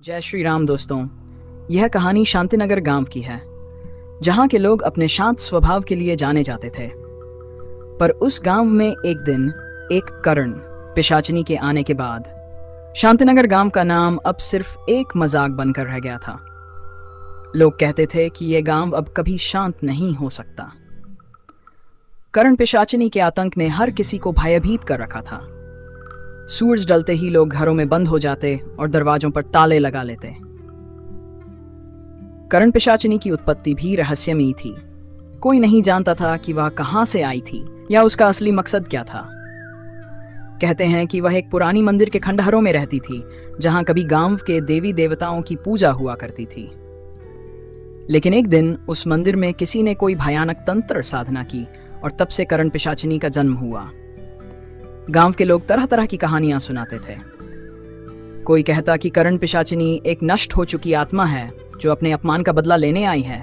जय श्री राम दोस्तों। यह कहानी शांतिनगर गांव की है, जहां के लोग अपने शांत स्वभाव के लिए जाने जाते थे। पर उस गांव में एक दिन एक करण पिशाचिनी के आने के बाद शांतिनगर गांव का नाम अब सिर्फ एक मजाक बनकर रह गया था। लोग कहते थे कि यह गांव अब कभी शांत नहीं हो सकता। करण पिशाचिनी के आतंक ने हर किसी को भयभीत कर रखा था। सूरज ढलते ही लोग घरों में बंद हो जाते और दरवाजों पर ताले लगा लेते। करण पिशाचिनी की उत्पत्ति भी रहस्यमयी थी। कोई नहीं जानता था कि वह कहां से आई थी या उसका असली मकसद क्या था। कहते हैं कि वह एक पुरानी मंदिर के खंडहरों में रहती थी, जहां कभी गांव के देवी देवताओं की पूजा हुआ करती थी। लेकिन एक दिन उस मंदिर में किसी ने कोई भयानक तंत्र साधना की और तब से करण पिशाचिनी का जन्म हुआ। गांव के लोग तरह तरह की कहानियां सुनाते थे। कोई कहता कि करण पिशाचिनी एक नष्ट हो चुकी आत्मा है जो अपने अपमान का बदला लेने आई है,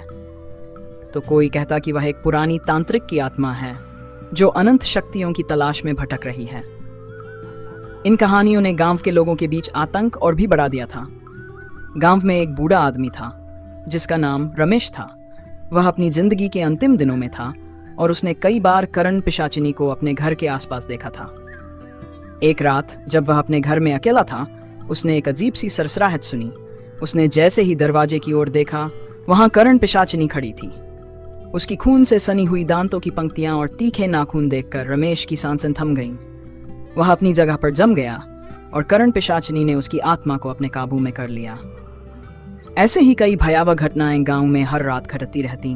तो कोई कहता कि वह एक पुरानी तांत्रिक की आत्मा है जो अनंत शक्तियों की तलाश में भटक रही है। इन कहानियों ने गांव के लोगों के बीच आतंक और भी बढ़ा दिया था। गांव में एक बूढ़ा आदमी था जिसका नाम रमेश था। वह अपनी जिंदगी के अंतिम दिनों में था और उसने कई बार करण पिशाचिनी को अपने घर के आसपास देखा था। एक रात जब वह अपने घर में अकेला था, उसने एक अजीब सी सरसराहट सुनी। उसने जैसे ही दरवाजे की ओर देखा, वहां करण पिशाचिनी खड़ी थी। उसकी खून से सनी हुई दांतों की पंक्तियां और तीखे नाखून देखकर रमेश की सांसें थम गईं। वह अपनी जगह पर जम गया और करण पिशाचिनी ने उसकी आत्मा को अपने काबू में कर लिया। ऐसे ही कई भयावह घटनाएं गांव में हर रात घटती रहती।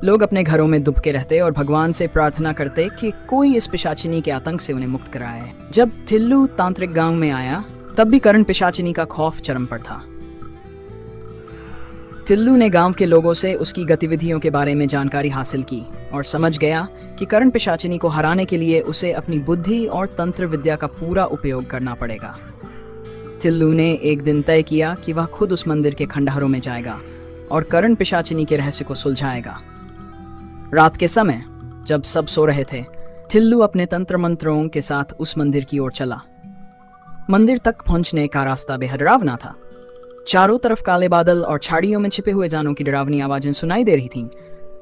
लोग अपने घरों में दुबके रहते और भगवान से प्रार्थना करते कि कोई इस पिशाचिनी के आतंक से उन्हें मुक्त कराए। जब थिल्लू तांत्रिक गांव में आया, तब भी करण पिशाचिनी का खौफ चरम पर था। थिल्लू ने गांव के लोगों से उसकी गतिविधियों के बारे में जानकारी हासिल की और समझ गया कि करण पिशाचिनी को हराने के लिए उसे अपनी बुद्धि और तंत्र विद्या का पूरा उपयोग करना पड़ेगा। थिल्लू ने एक दिन तय किया कि वह खुद उस मंदिर के खंडहरों में जाएगा और करण पिशाचिनी के रहस्य को सुलझाएगा। रात के समय जब सब सो रहे थे, थिल्लू अपने तंत्र मंत्रों के साथ उस मंदिर की ओर चला। मंदिर तक पहुंचने का रास्ता बेहद डरावना था। चारों तरफ काले बादल और झाड़ियों में छिपे हुए जानों की डरावनी आवाजें सुनाई दे रही थीं।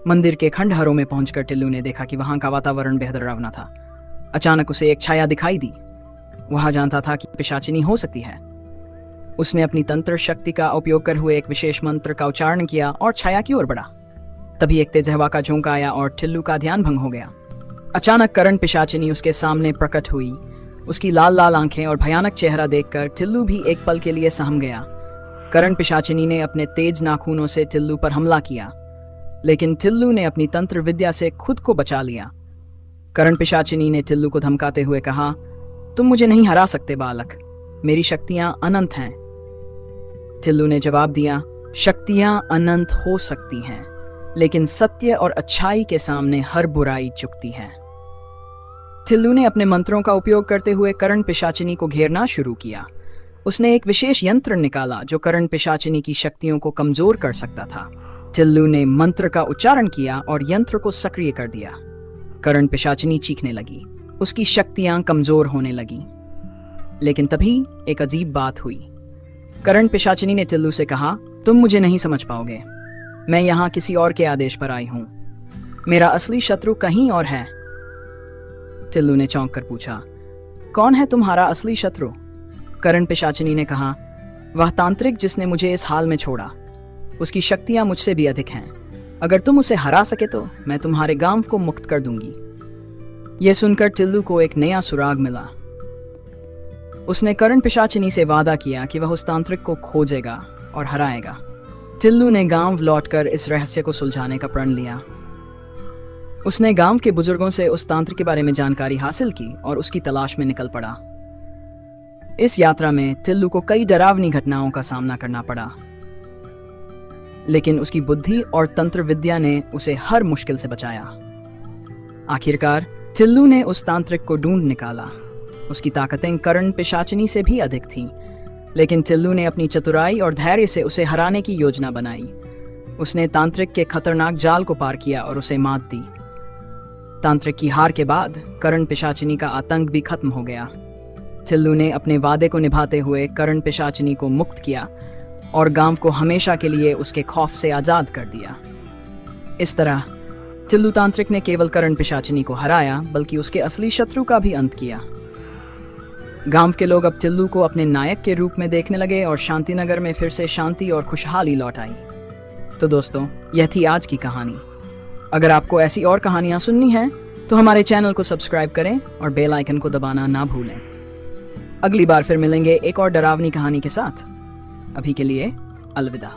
मंदिर के खंडहरों में पहुंचकर टिल्लू ने देखा कि वहां का वातावरण बेहद डरावना था। अचानक उसे एक छाया दिखाई दी। वह जानता था कि पिशाचिनी हो सकती है। उसने अपनी तंत्र शक्ति का उपयोग कर हुए एक विशेष मंत्र का उच्चारण किया और छाया की ओर बढ़ा। तभी एक तेज हवा का झोंका आया और टिल्लू का ध्यान भंग हो गया। अचानक करण पिशाचिनी उसके सामने प्रकट हुई। उसकी लाल लाल आंखें और भयानक चेहरा देखकर टिल्लू भी एक पल के लिए सहम गया। करण पिशाचिनी ने अपने तेज नाखूनों से टिल्लू पर हमला किया, लेकिन टिल्लू ने अपनी तंत्र विद्या से खुद को बचा लिया। करण पिशाचिनी ने टिल्लू को धमकाते हुए कहा, तुम मुझे नहीं हरा सकते बालक, मेरी शक्तियां अनंत हैं। टिल्लू ने जवाब दिया, शक्तियां अनंत हो सकती हैं, लेकिन सत्य और अच्छाई के सामने हर बुराई झुकती है। टिल्लू ने अपने मंत्रों का उपयोग करते हुए करण पिशाचिनी को घेरना शुरू किया। उसने एक विशेष यंत्र निकाला जो करण पिशाचिनी की शक्तियों को कमजोर कर सकता था। टिल्लू ने मंत्र का उच्चारण किया और यंत्र को सक्रिय कर दिया। करण पिशाचिनी चीखने लगी। उसकी शक्तियां कमजोर होने लगी। लेकिन तभी एक अजीब बात हुई। करण पिशाचिनी ने टिल्लू से कहा, तुम मुझे नहीं समझ पाओगे, मैं यहाँ किसी और के आदेश पर आई हूँ। मेरा असली शत्रु कहीं और है। टिल्लू ने चौंक कर पूछा, कौन है तुम्हारा असली शत्रु? करण पिशाचिनी ने कहा, वह तांत्रिक जिसने मुझे इस हाल में छोड़ा। उसकी शक्तियां मुझसे भी अधिक हैं। अगर तुम उसे हरा सके तो मैं तुम्हारे गांव को मुक्त कर दूंगी। यह सुनकर टिल्लू को एक नया सुराग मिला। उसने करण पिशाचिनी से वादा किया कि वह उस तांत्रिक को खोजेगा और हराएगा। टिल्लू ने गांव लौटकर इस रहस्य को सुलझाने का प्रण लिया। उसने गांव के बुजुर्गों से उस तांत्रिक के बारे में जानकारी हासिल की और उसकी तलाश में निकल पड़ा। इस यात्रा में टिल्लू को कई डरावनी घटनाओं का सामना करना पड़ा, लेकिन उसकी बुद्धि और तंत्र विद्या ने उसे हर मुश्किल से बचाया। आखिरकार टिल्लू ने उस तांत्रिक को ढूंढ निकाला। उसकी ताकतें करण पिशाचिनी से भी अधिक थीं, लेकिन टिल्लू ने अपनी चतुराई और धैर्य से उसे हराने की योजना बनाई। उसने तांत्रिक के खतरनाक जाल को पार किया और उसे मात दी। तांत्रिक की हार के बाद करण पिशाचिनी का आतंक भी खत्म हो गया। टिल्लू ने अपने वादे को निभाते हुए कर्ण पिशाचिनी को मुक्त किया और गांव को हमेशा के लिए उसके खौफ से आजाद कर दिया। इस तरह टिल्लू तांत्रिक ने केवल कर्ण पिशाचिनी को हराया बल्कि उसके असली शत्रु का भी अंत किया। गांव के लोग अब टिल्लू को अपने नायक के रूप में देखने लगे और शांतिनगर में फिर से शांति और खुशहाली लौट आई। तो दोस्तों, यह थी आज की कहानी। अगर आपको ऐसी और कहानियां सुननी हैं तो हमारे चैनल को सब्सक्राइब करें और बेल आइकन को दबाना ना भूलें। अगली बार फिर मिलेंगे एक और डरावनी कहानी के साथ। अभी के लिए अलविदा।